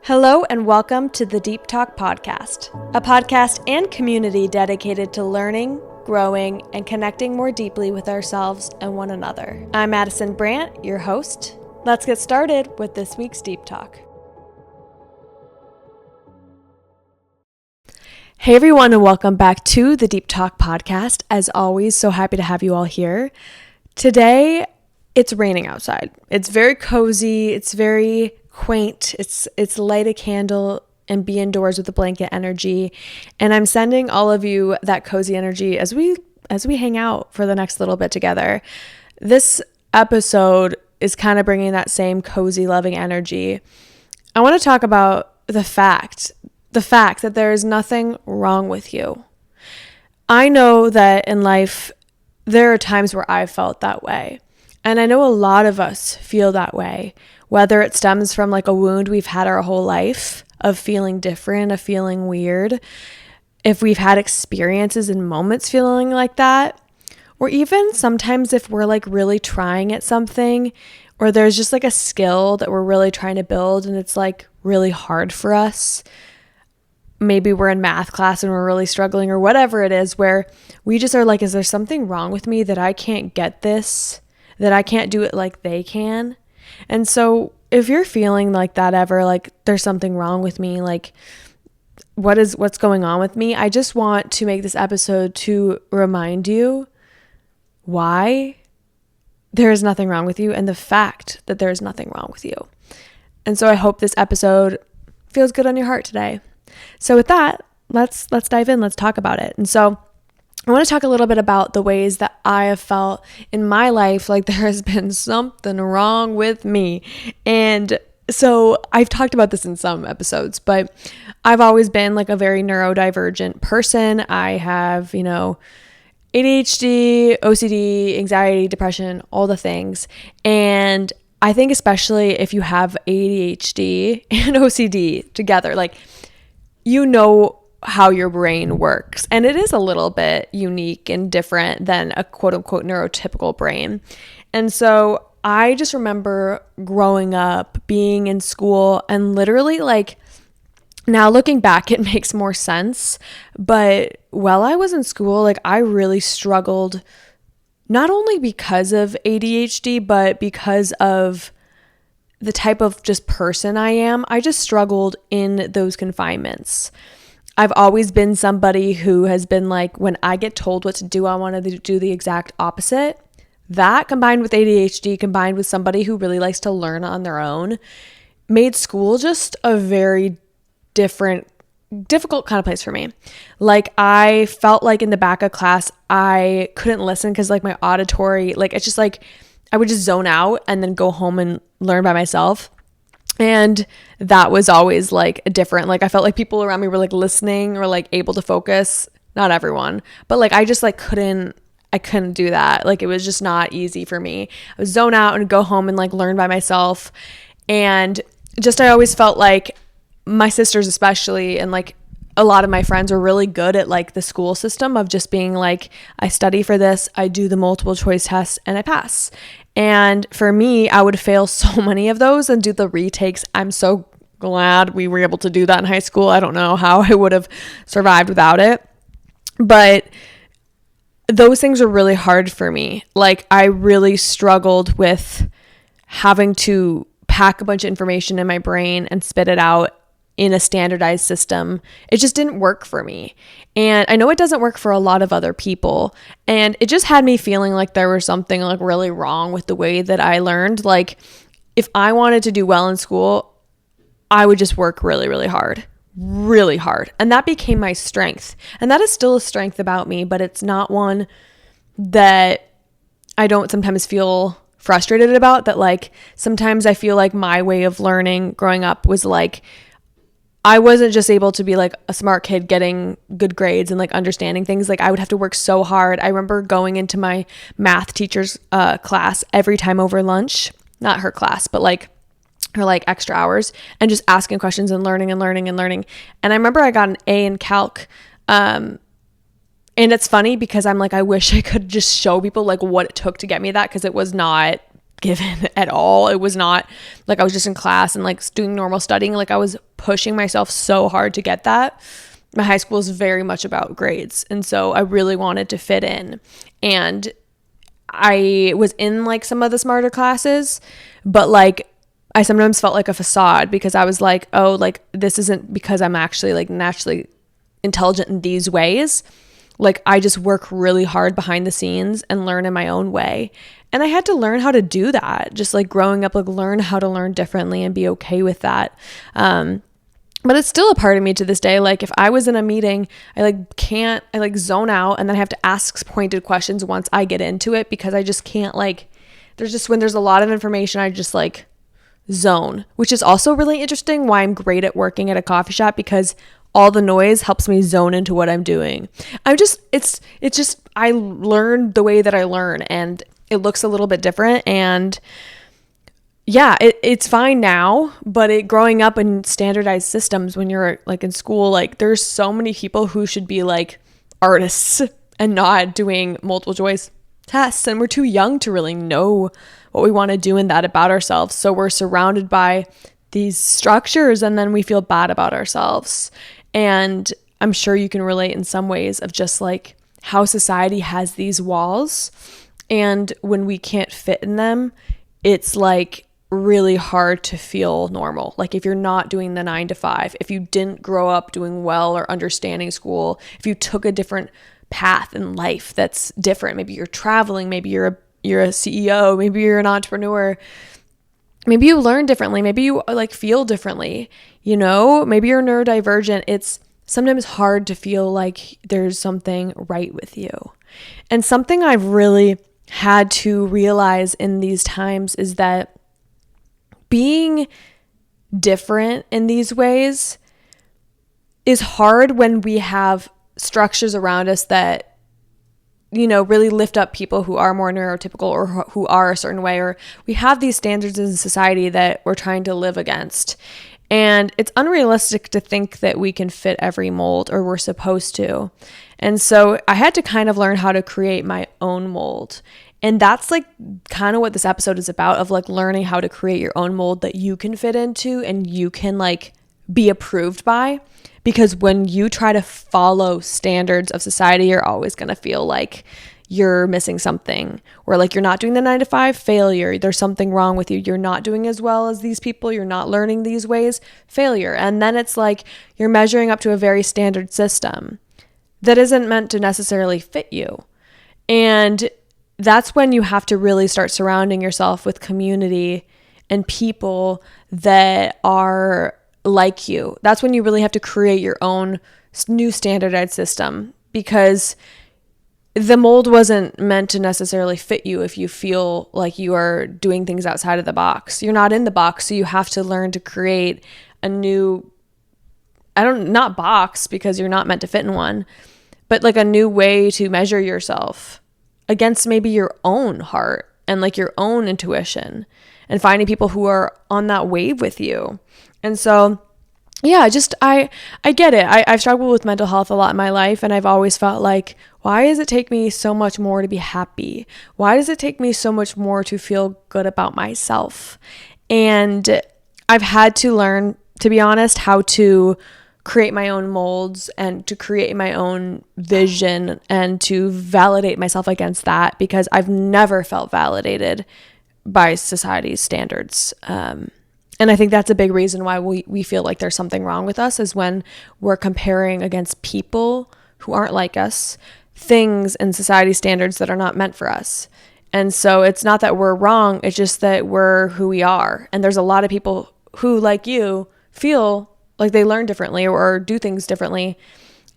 Hello and welcome to the Deep Talk Podcast, a podcast and community dedicated to learning, growing, and connecting more deeply with ourselves and one another. I'm Madison Brandt, your host. Let's get started with this week's Deep Talk. Hey everyone, and welcome back to the Deep Talk Podcast. As always, so happy to have you all here. Today, it's raining outside. It's very cozy. It's very quaint. It's light a candle and be indoors with a blanket energy. And I'm sending all of you that cozy energy as we hang out for the next little bit together. This episode is kind of bringing that same cozy, loving energy. I want to talk about the fact that there is nothing wrong with you. I know that in life, there are times where I've felt that way. And I know a lot of us feel that way, whether it stems from like a wound we've had our whole life of feeling different, of feeling weird, if we've had experiences and moments feeling like that, or even sometimes if we're like really trying at something, or there's just like a skill that we're really trying to build and it's like really hard for us. Maybe we're in math class and we're really struggling or whatever it is, where we just are like, is there something wrong with me that I can't get this, that I can't do it like they can? And so if you're feeling like that ever, like there's something wrong with me, like what's going on with me? I just want to make this episode to remind you why there is nothing wrong with you and the fact that there is nothing wrong with you. And so I hope this episode feels good on your heart today. So with that, let's dive in. Let's talk about it. And so I want to talk a little bit about the ways that I have felt in my life like there has been something wrong with me. And so I've talked about this in some episodes, but I've always been like a very neurodivergent person. I have, ADHD, OCD, anxiety, depression, all the things. And I think especially if you have ADHD and OCD together, like you know how your brain works. And it is a little bit unique and different than a quote unquote neurotypical brain. And so I just remember growing up, being in school, and literally like now looking back, it makes more sense. But while I was in school, like I really struggled, not only because of ADHD, but because of the type of just person I am. I just struggled in those confinements. I've always been somebody who has been like, when I get told what to do, I want to do the exact opposite. That combined with ADHD, combined with somebody who really likes to learn on their own, made school just a very difficult kind of place for me. Like I felt like in the back of class, I couldn't listen because like my auditory, like it's just like, I would just zone out and then go home and learn by myself. And that was always like different. Like I felt like people around me were like listening or like able to focus. Not everyone, but like I just like couldn't do that. Like it was just not easy for me. I would zone out and go home and like learn by myself. And just I always felt like my sisters especially and like a lot of my friends were really good at like the school system of just being like, I study for this, I do the multiple choice tests and I pass. And for me, I would fail so many of those and do the retakes. I'm so glad we were able to do that in high school. I don't know how I would have survived without it. But those things are really hard for me. Like I really struggled with having to pack a bunch of information in my brain and spit it out in a standardized system. It just didn't work for me. And I know it doesn't work for a lot of other people. And it just had me feeling like there was something like really wrong with the way that I learned. Like if I wanted to do well in school, I would just work really, really hard. Really hard. And that became my strength. And that is still a strength about me, but it's not one that I don't sometimes feel frustrated about. That like sometimes I feel like my way of learning growing up was like I wasn't just able to be like a smart kid getting good grades and like understanding things. Like I would have to work so hard. I remember going into my math teacher's class every time over lunch, not her class, but like her like extra hours, and just asking questions and learning. And I remember I got an A in calc. And it's funny because I'm like, I wish I could just show people like what it took to get me that, because it was not given at all. It was not like I was just in class and like doing normal studying. Like I was pushing myself so hard to get that. My high school is very much about grades. And so I really wanted to fit in. And I was in like some of the smarter classes, but like I sometimes felt like a facade because I was like, oh, like this isn't because I'm actually like naturally intelligent in these ways. Like I just work really hard behind the scenes and learn in my own way. And I had to learn how to do that. Just like growing up, like learn how to learn differently and be okay with that. But it's still a part of me to this day. Like if I was in a meeting, I zone out and then I have to ask pointed questions once I get into it because I just can't like, when there's a lot of information, I just like zone, which is also really interesting why I'm great at working at a coffee shop because all the noise helps me zone into what I'm doing. I learned the way that I learn and it looks a little bit different and yeah, it's fine now, but growing up in standardized systems when you're like in school, like there's so many people who should be like artists and not doing multiple choice tests. And we're too young to really know what we want to do in that about ourselves. So we're surrounded by these structures and then we feel bad about ourselves. And I'm sure you can relate in some ways of just like how society has these walls. And when we can't fit in them, it's like really hard to feel normal. Like if you're not doing the 9 to 5, if you didn't grow up doing well or understanding school, if you took a different path in life that's different, maybe you're traveling, maybe you're a CEO, maybe you're an entrepreneur, maybe you learn differently, maybe you like feel differently, you know, maybe you're neurodivergent. It's sometimes hard to feel like there's something right with you. And something I've really had to realize in these times is that being different in these ways is hard when we have structures around us that, you know, really lift up people who are more neurotypical or who are a certain way, or we have these standards in society that we're trying to live against. And it's unrealistic to think that we can fit every mold or we're supposed to. And so I had to kind of learn how to create my own mold. And that's like kind of what this episode is about, of like learning how to create your own mold that you can fit into and you can like be approved by. Because when you try to follow standards of society, you're always going to feel like you're missing something, or like you're not doing the 9 to 5, failure. There's something wrong with you. You're not doing as well as these people. You're not learning these ways, failure. And then it's like you're measuring up to a very standard system that isn't meant to necessarily fit you. And that's when you have to really start surrounding yourself with community and people that are like you. That's when you really have to create your own new standardized system, because the mold wasn't meant to necessarily fit you if you feel like you are doing things outside of the box. You're not in the box, so you have to learn to create a new, not box because you're not meant to fit in one, but like a new way to measure yourself against maybe your own heart and like your own intuition, and finding people who are on that wave with you. And so, yeah, I get it. I've struggled with mental health a lot in my life, and I've always felt like, why does it take me so much more to be happy? Why does it take me so much more to feel good about myself? And I've had to learn, to be honest, how to create my own molds and to create my own vision and to validate myself against that, because I've never felt validated by society's standards. And I think that's a big reason why we feel like there's something wrong with us, is when we're comparing against people who aren't like us, things and society standards that are not meant for us. And so it's not that we're wrong, it's just that we're who we are. And there's a lot of people who, like you, feel like they learn differently or do things differently.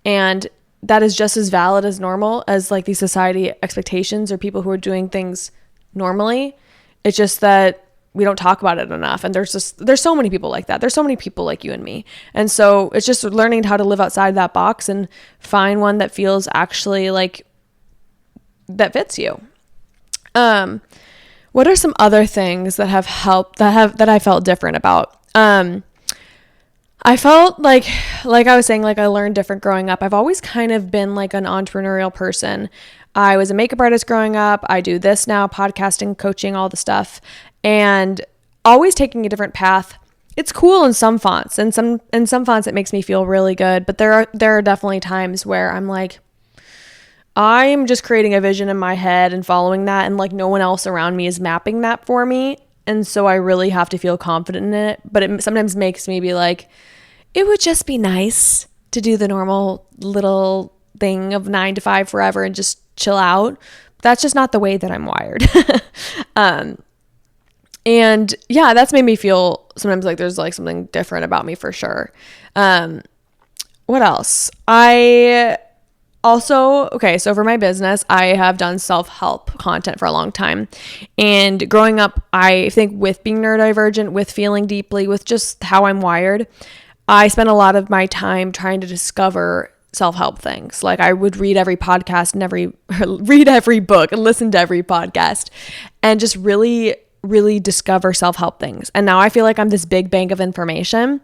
And that is just as valid as normal as like these society expectations or people who are doing things normally. It's just that we don't talk about it enough. And there's so many people like that. There's so many people like you and me. And so it's just learning how to live outside that box and find one that feels actually like that fits you. What are some other things that have helped, that I felt different about? I felt like I was saying, like I learned different growing up. I've always kind of been like an entrepreneurial person. I was a makeup artist growing up. I do this now, podcasting, coaching, all the stuff, and always taking a different path. It's cool in some fonts, and some fonts it makes me feel really good, but there are definitely times where I'm like, I'm just creating a vision in my head and following that, and like no one else around me is mapping that for me, and so I really have to feel confident in it. But it sometimes makes me be like, it would just be nice to do the normal little thing of 9 to 5 forever and just chill out. That's just not the way that I'm wired. And yeah, that's made me feel sometimes like there's like something different about me for sure. What else? I also, okay, so for my business, I have done self-help content for a long time. And growing up, I think with being neurodivergent, with feeling deeply, with just how I'm wired, I spent a lot of my time trying to discover self-help things. Like I would read every podcast and read every book and listen to every podcast and just really discover self-help things. And now I feel like I'm this big bank of information.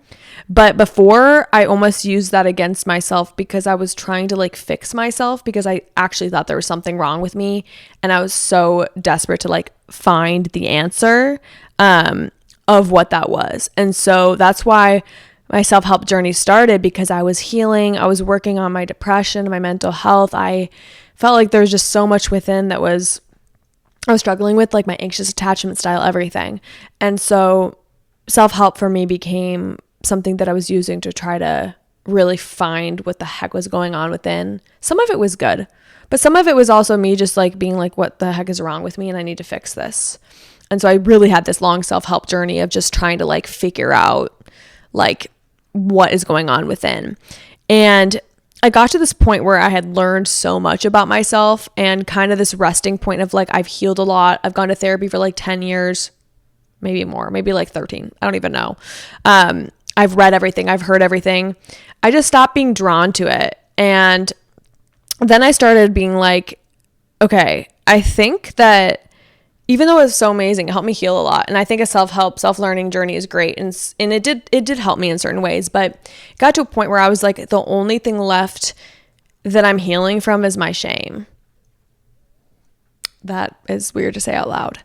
But before, I almost used that against myself because I was trying to like fix myself because I actually thought there was something wrong with me. And I was so desperate to like find the answer of what that was. And so that's why my self-help journey started, because I was healing. I was working on my depression, my mental health. I felt like there was just so much within that I was struggling with, like my anxious attachment style, everything. And so self-help for me became something that I was using to try to really find what the heck was going on within. Some of it was good, but some of it was also me just like being like, what the heck is wrong with me? And I need to fix this. And so I really had this long self-help journey of just trying to like figure out like what is going on within. And I got to this point where I had learned so much about myself and kind of this resting point of like, I've healed a lot. I've gone to therapy for like 10 years, maybe more, maybe like 13. I don't even know. I've read everything. I've heard everything. I just stopped being drawn to it. And then I started being like, okay, I think that even though it was so amazing, it helped me heal a lot. And I think a self-help, self-learning journey is great. And it did help me in certain ways, but it got to a point where I was like, the only thing left that I'm healing from is my shame. That is weird to say out loud.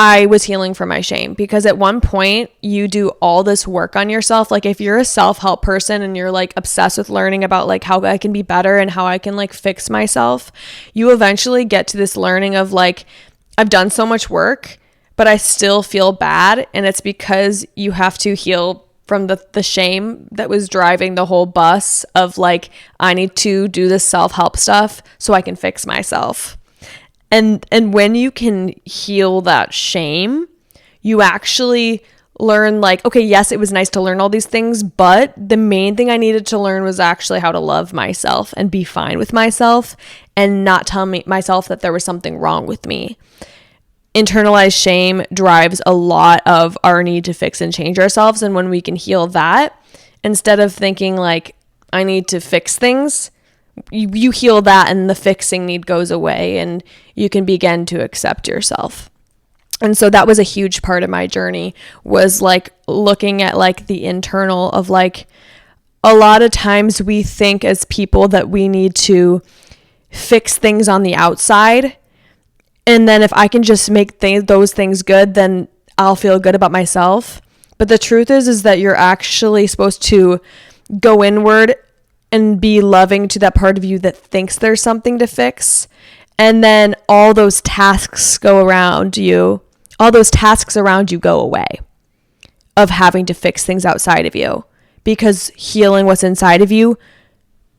I was healing from my shame because at one point you do all this work on yourself. Like if you're a self-help person and you're like obsessed with learning about like how I can be better and how I can like fix myself, you eventually get to this learning of like, I've done so much work, but I still feel bad. And it's because you have to heal from the shame that was driving the whole bus of like, I need to do this self-help stuff so I can fix myself. And when you can heal that shame, you actually learn like, okay, yes, it was nice to learn all these things, but the main thing I needed to learn was actually how to love myself and be fine with myself and not tell myself that there was something wrong with me. Internalized shame drives a lot of our need to fix and change ourselves. And when we can heal that, instead of thinking like, I need to fix things, you heal that and the fixing need goes away and you can begin to accept yourself. And so that was a huge part of my journey, was like looking at like the internal of like, a lot of times we think as people that we need to fix things on the outside. And then if I can just make those things good, then I'll feel good about myself. But the truth is that you're actually supposed to go inward and be loving to that part of you that thinks there's something to fix. And then all those tasks around you go away of having to fix things outside of you, because healing what's inside of you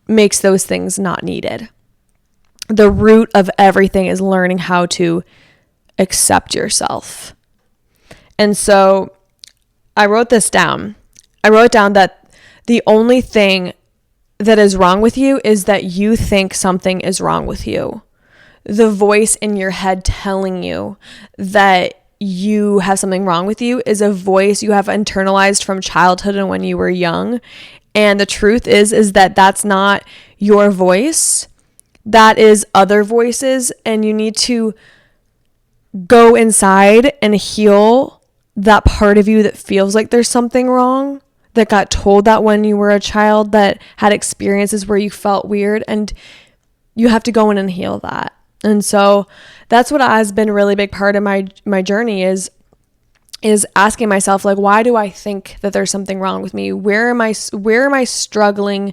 makes those things not needed. The root of everything is learning how to accept yourself. And so I wrote this down. I wrote down that the only thing that is wrong with you is that you think something is wrong with you. The voice in your head telling you that you have something wrong with you is a voice you have internalized from childhood and when you were young. And the truth is that that's not your voice. That is other voices. And you need to go inside and heal that part of you that feels like there's something wrong, that got told that when you were a child, that had experiences where you felt weird, and you have to go in and heal that. And so that's what has been a really big part of my journey is asking myself, like, why do I think that there's something wrong with me? Where am I struggling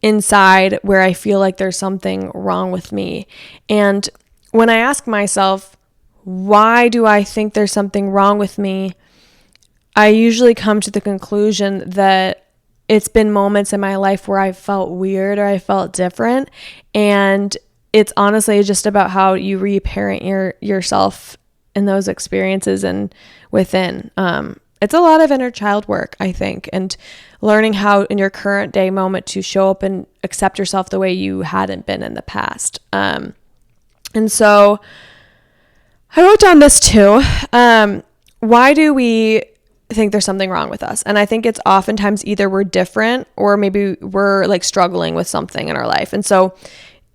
inside where I feel like there's something wrong with me? And when I ask myself, why do I think there's something wrong with me? I usually come to the conclusion that it's been moments in my life where I felt weird or I felt different. And it's honestly just about how you reparent yourself in those experiences and within. It's a lot of inner child work, I think, and learning how in your current day moment to show up and accept yourself the way you hadn't been in the past. And so I wrote down this too. Why do we think there's something wrong with us? And I think it's oftentimes either we're different or maybe we're like struggling with something in our life. And so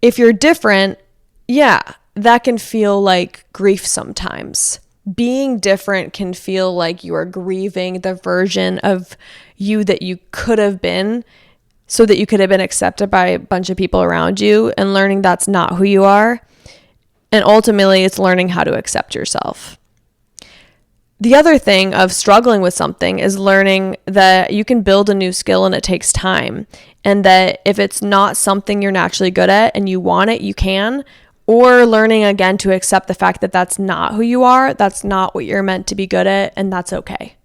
if you're different, yeah, that can feel like grief sometimes. Being different can feel like you are grieving the version of you that you could have been so that you could have been accepted by a bunch of people around you, and learning that's not who you are. And ultimately, it's learning how to accept yourself. The other thing of struggling with something is learning that you can build a new skill and it takes time. And that if it's not something you're naturally good at and you want it, you can. Or learning again to accept the fact that that's not who you are, that's not what you're meant to be good at, and that's okay.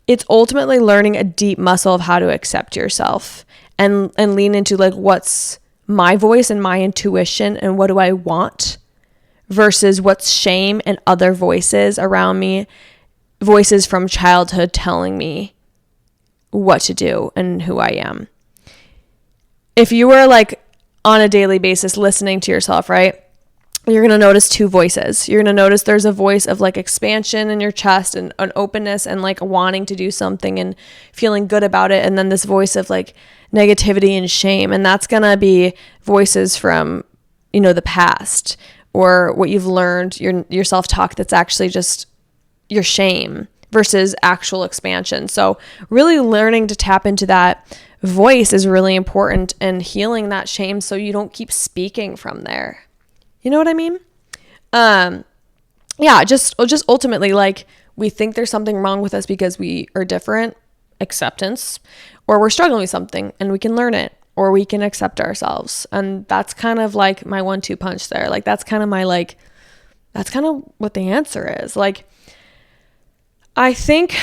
It's ultimately learning a deep muscle of how to accept yourself and lean into like, what's my voice and my intuition and what do I want versus what's shame and other voices around me, voices from childhood telling me what to do and who I am. If you were like on a daily basis listening to yourself, right, you're going to notice two voices. You're going to notice there's a voice of like expansion in your chest and an openness and like wanting to do something and feeling good about it. And then this voice of like negativity and shame. And that's going to be voices from, the past or what you've learned, your self-talk that's actually just your shame versus actual expansion. So really learning to tap into that voice is really important, and healing that shame so you don't keep speaking from there. You know what I mean? Just ultimately, like, we think there's something wrong with us because we are different, acceptance, or we're struggling with something and we can learn it, or we can accept ourselves. And that's kind of like my 1-2 punch there. Like, that's kind of what the answer is. Like, I think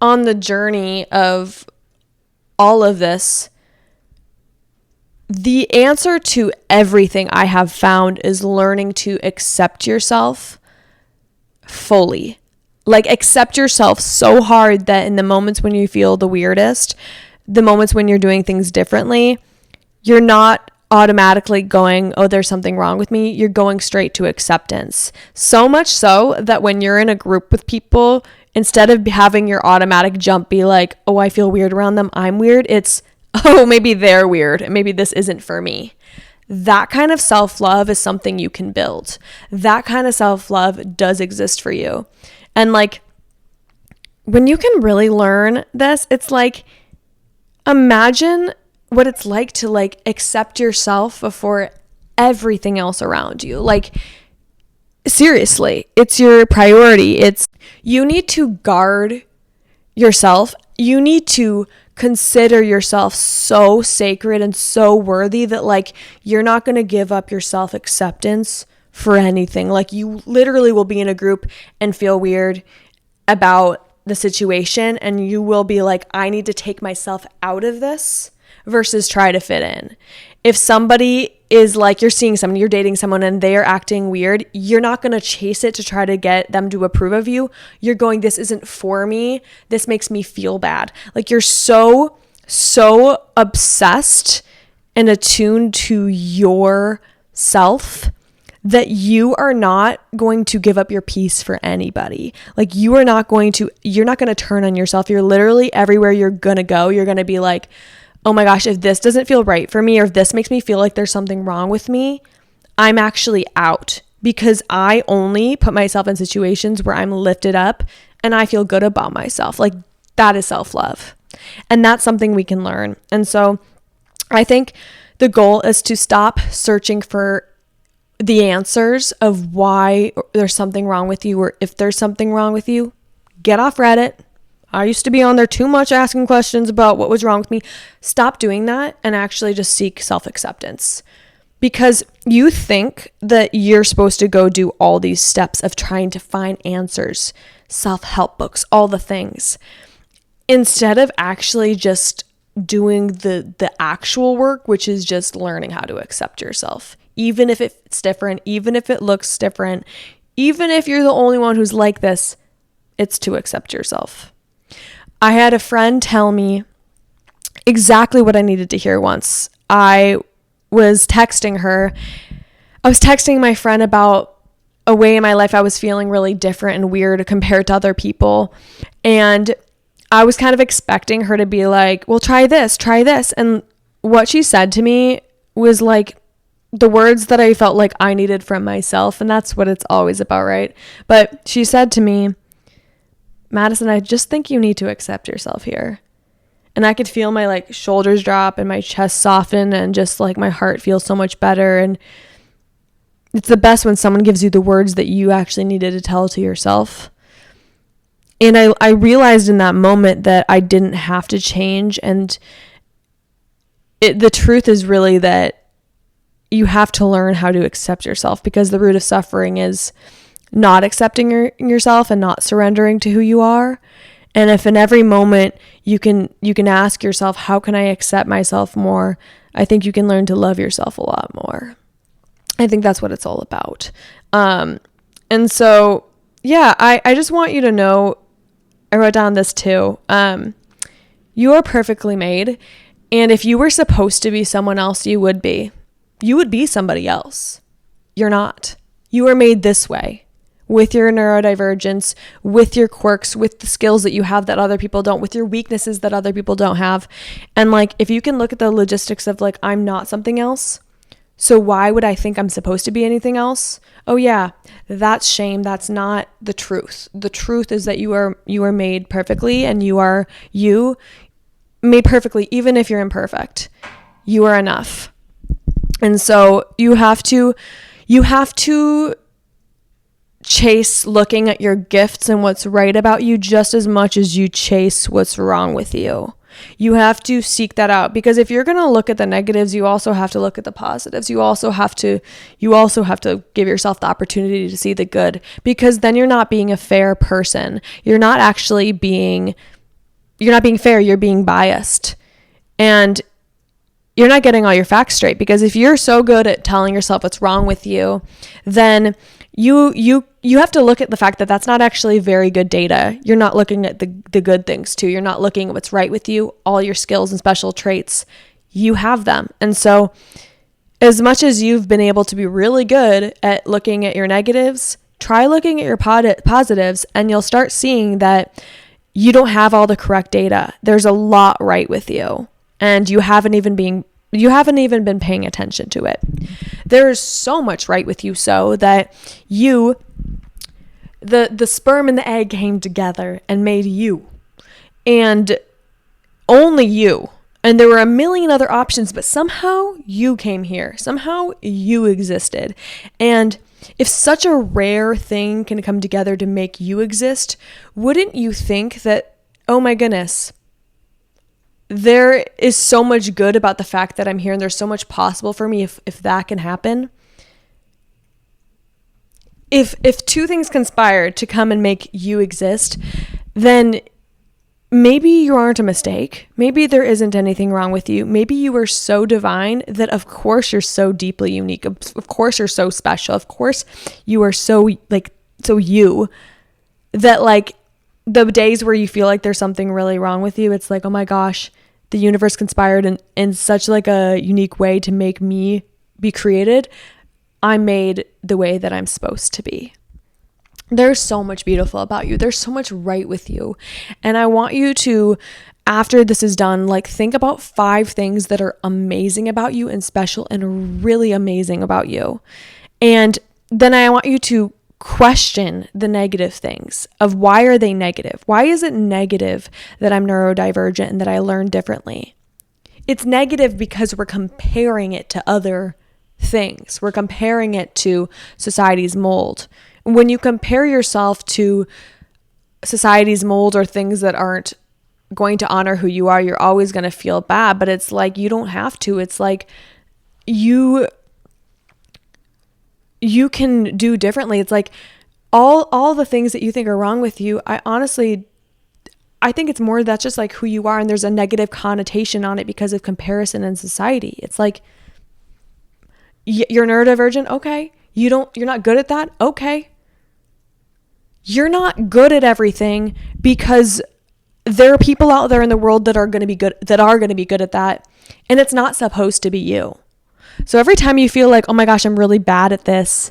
on the journey of all of this, the answer to everything I have found is learning to accept yourself fully. Like, accept yourself so hard that in the moments when you feel the weirdest, the moments when you're doing things differently, you're not automatically going, oh, there's something wrong with me. You're going straight to acceptance. So much so that when you're in a group with people, instead of having your automatic jump be like, oh, I feel weird around them, I'm weird, it's, oh, maybe they're weird, and maybe this isn't for me. That kind of self-love is something you can build. That kind of self-love does exist for you. And like, when you can really learn this, it's like, imagine what it's like to like accept yourself before everything else around you. Like, seriously, it's your priority. You need to guard yourself. You need to consider yourself so sacred and so worthy that like you're not going to give up your self-acceptance for anything. Like, you literally will be in a group and feel weird about the situation, and you will be like, I need to take myself out of this versus try to fit in. If somebody is like, you're seeing someone, you're dating someone and they are acting weird, you're not going to chase it to try to get them to approve of you. You're going, this isn't for me. This makes me feel bad. Like, you're so obsessed and attuned to yourself that you are not going to give up your peace for anybody. Like, you're not going to turn on yourself. You're literally everywhere you're going to go. You're going to be like, oh my gosh, if this doesn't feel right for me, or if this makes me feel like there's something wrong with me, I'm actually out, because I only put myself in situations where I'm lifted up and I feel good about myself. Like, that is self-love. And that's something we can learn. And so I think The goal is to stop searching for the answers of why there's something wrong with you, or if there's something wrong with you. Get off Reddit. I used to be on there too much asking questions about what was wrong with me. Stop doing that and actually just seek self-acceptance. Because you think that you're supposed to go do all these steps of trying to find answers, self-help books, all the things, instead of actually just doing the actual work, which is just learning how to accept yourself. Even if it's different, even if it looks different, even if you're the only one who's like this, it's to accept yourself. I had a friend tell me exactly what I needed to hear once. I was texting my friend about a way in my life I was feeling really different and weird compared to other people. And I was kind of expecting her to be like, well, try this. And what she said to me was like the words that I felt like I needed from myself. And that's what it's always about, right? But she said to me, Madison, I just think you need to accept yourself here. And I could feel my like shoulders drop and my chest soften and just like my heart feels so much better. And it's the best when someone gives you the words that you actually needed to tell to yourself. And I realized in that moment that I didn't have to change. And the truth is really that you have to learn how to accept yourself, because the root of suffering is not accepting yourself and not surrendering to who you are. And if in every moment you can ask yourself, how can I accept myself more? I think you can learn to love yourself a lot more. I think that's what it's all about. And so, yeah, I just want you to know, I wrote down this too. You are perfectly made. And if you were supposed to be someone else, you would be. You would be somebody else. You're not. You are made this way, with your neurodivergence, with your quirks, with the skills that you have that other people don't, with your weaknesses that other people don't have. And like, if you can look at the logistics of like, I'm not something else, so why would I think I'm supposed to be anything else? Oh yeah, that's shame. That's not the truth. The truth is that you are made perfectly, and you are made perfectly, even if you're imperfect. You are enough. And so you have to chase looking at your gifts and what's right about you just as much as you chase what's wrong with you. You have to seek that out, because if you're going to look at the negatives, you also have to look at the positives. You also have to give yourself the opportunity to see the good, because then you're not being a fair person. You're not being fair. You're being biased. And you're not getting all your facts straight, because if you're so good at telling yourself what's wrong with you, then you have to look at the fact that that's not actually very good data. You're not looking at the good things too. You're not looking at what's right with you, all your skills and special traits. You have them. And so as much as you've been able to be really good at looking at your negatives, try looking at your positives, and you'll start seeing that you don't have all the correct data. There's a lot right with you, and you haven't even been paying attention to it. There's so much right with you, so that the sperm and the egg came together and made you, and only you. And there were a million other options, but somehow you came here. Somehow you existed. And if such a rare thing can come together to make you exist, wouldn't you think that, oh my goodness, there is so much good about the fact that I'm here, and there's so much possible for me if that can happen? If two things conspire to come and make you exist, then maybe you aren't a mistake. Maybe there isn't anything wrong with you. Maybe you are so divine that of course you're so deeply unique. Of course you're so special. Of course you are so you, that like the days where you feel like there's something really wrong with you, it's like, oh my gosh, the universe conspired in such like a unique way to make me be created. I'm made the way that I'm supposed to be. There's so much beautiful about you. There's so much right with you. And I want you to, after this is done, like think about 5 things that are amazing about you and special and really amazing about you. And then I want you to question the negative things of why are they negative? Why is it negative that I'm neurodivergent and that I learn differently? it's negative because we're comparing it to other things. We're comparing it to society's mold. When you compare yourself to society's mold or things that aren't going to honor who you are, you're always going to feel bad. But it's like, you don't have to. It's like you can do differently. It's like all the things that you think are wrong with you, I think it's more that's just like who you are, and there's a negative connotation on it because of comparison in society. It's like, you're neurodivergent, okay. You're not good at that, okay. You're not good at everything because there are people out there in the world that are going to be good at that, and it's not supposed to be you. So every time you feel like, oh my gosh, I'm really bad at this,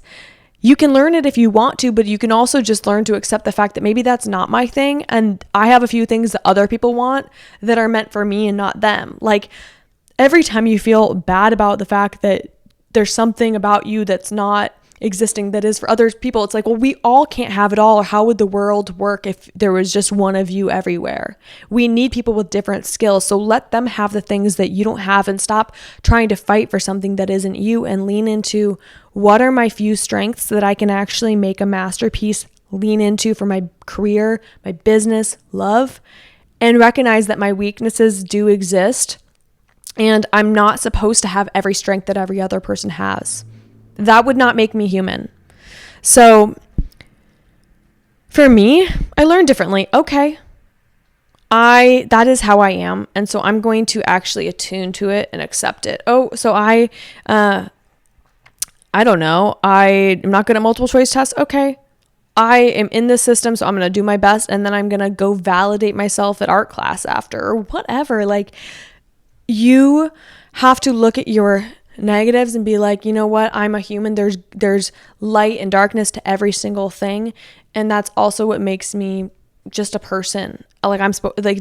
you can learn it if you want to, but you can also just learn to accept the fact that maybe that's not my thing, and I have a few things that other people want that are meant for me and not them. Like, every time you feel bad about the fact that there's something about you that's not existing that is for other people, it's like, well, we all can't have it all, or how would the world work if there was just one of you everywhere? We need people with different skills, so let them have the things that you don't have, and stop trying to fight for something that isn't you, and lean into, what are my few strengths that I can actually make a masterpiece, lean into for my career, my business, love, and recognize that my weaknesses do exist, and I'm not supposed to have every strength that every other person has. That would not make me human. So for me, I learned differently. Okay, that is how I am. And so I'm going to actually attune to it and accept it. Oh, so I don't know. I'm not good at multiple choice tests. Okay. I am in this system, so I'm going to do my best. And then I'm going to go validate myself at art class after, or whatever. Like, you have to look at your negatives and be like, you know what? I'm a human. There's light and darkness to every single thing. And that's also what makes me just a person. Like,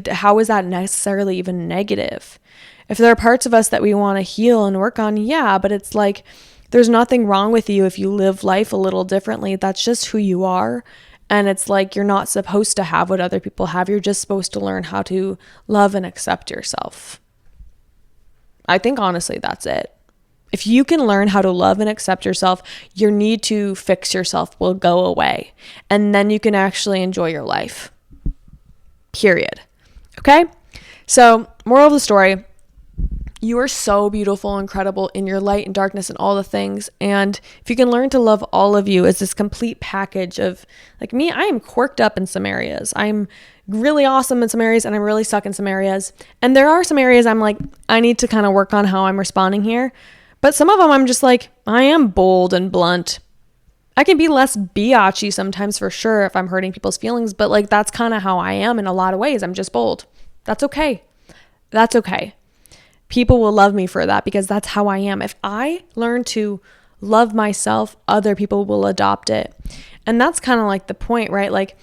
how is that necessarily even negative? If there are parts of us that we want to heal and work on, yeah, but it's like, there's nothing wrong with you if you live life a little differently. That's just who you are. And it's like, you're not supposed to have what other people have. You're just supposed to learn how to love and accept yourself. I think honestly, that's it. If you can learn how to love and accept yourself, your need to fix yourself will go away. And then you can actually enjoy your life. Period. Okay? So, moral of the story, you are so beautiful, incredible in your light and darkness and all the things. And if you can learn to love all of you as this complete package of, like me, I am quirked up in some areas. I'm really awesome in some areas, and I'm really stuck in some areas. And there are some areas I'm like, I need to kind of work on how I'm responding here. But some of them I'm just like, I am bold and blunt. I can be less biatchy sometimes for sure if I'm hurting people's feelings, but like, that's kind of how I am in a lot of ways. I'm just bold. That's okay. That's okay. People will love me for that because that's how I am. If I learn to love myself, other people will adopt it. And that's kind of like the point, right? Like,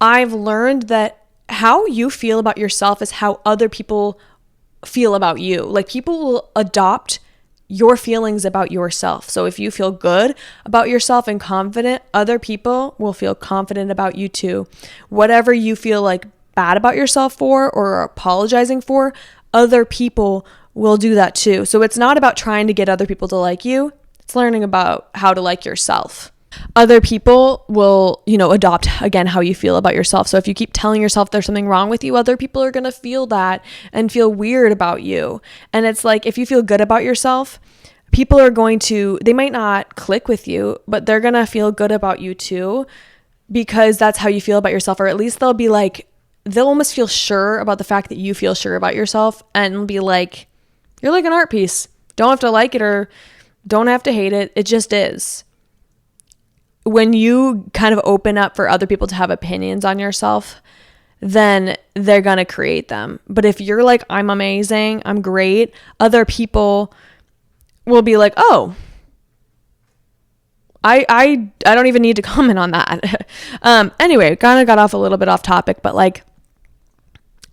I've learned that how you feel about yourself is how other people feel about you. Like, people will adopt your feelings about yourself. So if you feel good about yourself and confident, other people will feel confident about you too. Whatever you feel like bad about yourself for or are apologizing for, other people will do that too. So it's not about trying to get other people to like you. It's learning about how to like yourself. Other people will, adopt, again, how you feel about yourself. So if you keep telling yourself there's something wrong with you, other people are going to feel that and feel weird about you. And it's like, if you feel good about yourself, people are they might not click with you, but they're going to feel good about you too, because that's how you feel about yourself. Or at least they'll almost feel sure about the fact that you feel sure about yourself, and be like, you're like an art piece. Don't have to like it or don't have to hate it. It just is. When you kind of open up for other people to have opinions on yourself, then they're going to create them. But if you're like, I'm amazing, I'm great, other people will be like, oh, I don't even need to comment on that. Anyway, kind of got off a little bit off topic, but like,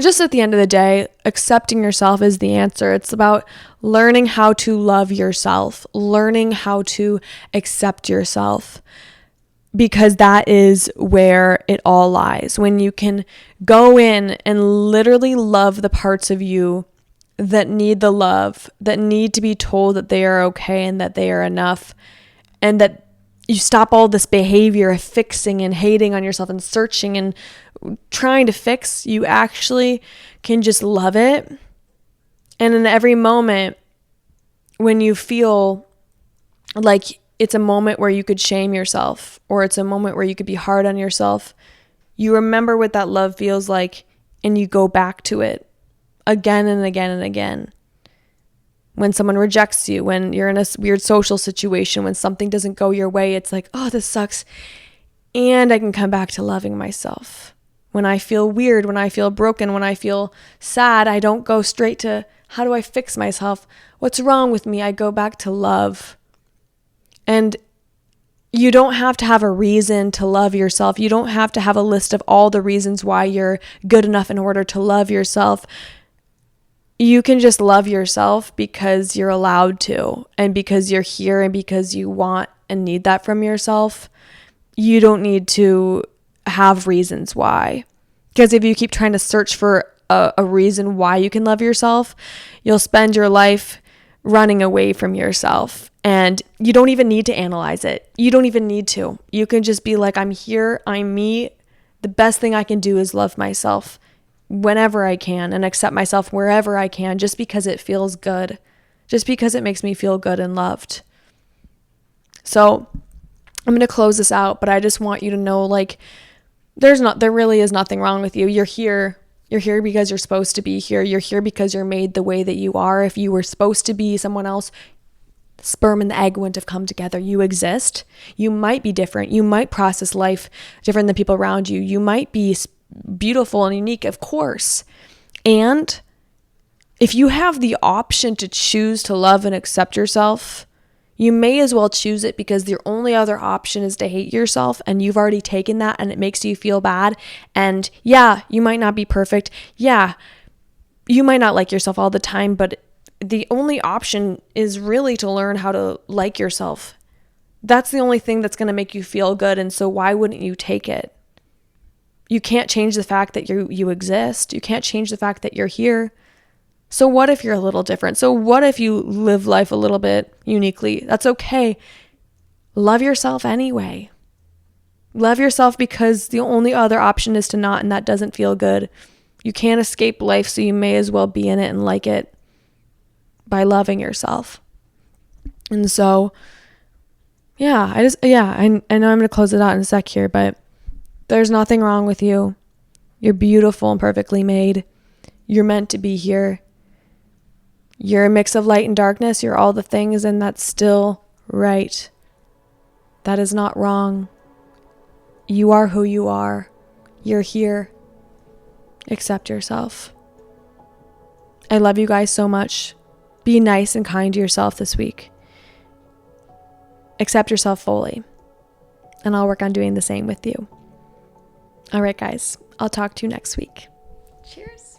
just at the end of the day, accepting yourself is the answer. It's about learning how to love yourself, learning how to accept yourself, because that is where it all lies. When you can go in and literally love the parts of you that need the love, that need to be told that they are okay and that they are enough, and that you stop all this behavior of fixing and hating on yourself and searching and trying to fix. You actually can just love it. And in every moment when you feel like it's a moment where you could shame yourself, or it's a moment where you could be hard on yourself, you remember what that love feels like and you go back to it again and again and again. When someone rejects you, when you're in a weird social situation, when something doesn't go your way, it's like, oh, this sucks. And I can come back to loving myself. When I feel weird, when I feel broken, when I feel sad, I don't go straight to, how do I fix myself? What's wrong with me? I go back to love. And you don't have to have a reason to love yourself. You don't have to have a list of all the reasons why you're good enough in order to love yourself. You can just love yourself because you're allowed to, and because you're here, and because you want and need that from yourself. You don't need to have reasons why. Because if you keep trying to search for a reason why you can love yourself, you'll spend your life running away from yourself. And you don't even need to analyze it. You don't even need to. You can just be like, I'm here, I'm me. The best thing I can do is love myself whenever I can and accept myself wherever I can, just because it feels good, just because it makes me feel good and loved. So I'm going to close this out, but I just want you to know, like, there really is nothing wrong with you. You're here. You're here because you're supposed to be here. You're here because you're made the way that you are. If you were supposed to be someone else, the sperm and the egg wouldn't have come together. You exist. You might be different. You might process life different than people around you. You might be beautiful and unique, of course. And if you have the option to choose to love and accept yourself, you may as well choose it, because your only other option is to hate yourself, and you've already taken that and it makes you feel bad. And yeah, you might not be perfect. Yeah, you might not like yourself all the time, but the only option is really to learn how to like yourself. That's the only thing that's going to make you feel good. And so why wouldn't you take it? You can't change the fact that you exist. You can't change the fact that you're here. So what if you're a little different? So what if you live life a little bit uniquely? That's okay. Love yourself anyway. Love yourself, because the only other option is to not, and that doesn't feel good. You can't escape life, so you may as well be in it and like it by loving yourself. And so, I know I'm going to close it out in a sec here, but there's nothing wrong with you. You're beautiful and perfectly made. You're meant to be here. You're a mix of light and darkness. You're all the things, and that's still right. That is not wrong. You are who you are. You're here. Accept yourself. I love you guys so much. Be nice and kind to yourself this week. Accept yourself fully. And I'll work on doing the same with you. All right, guys. I'll talk to you next week. Cheers.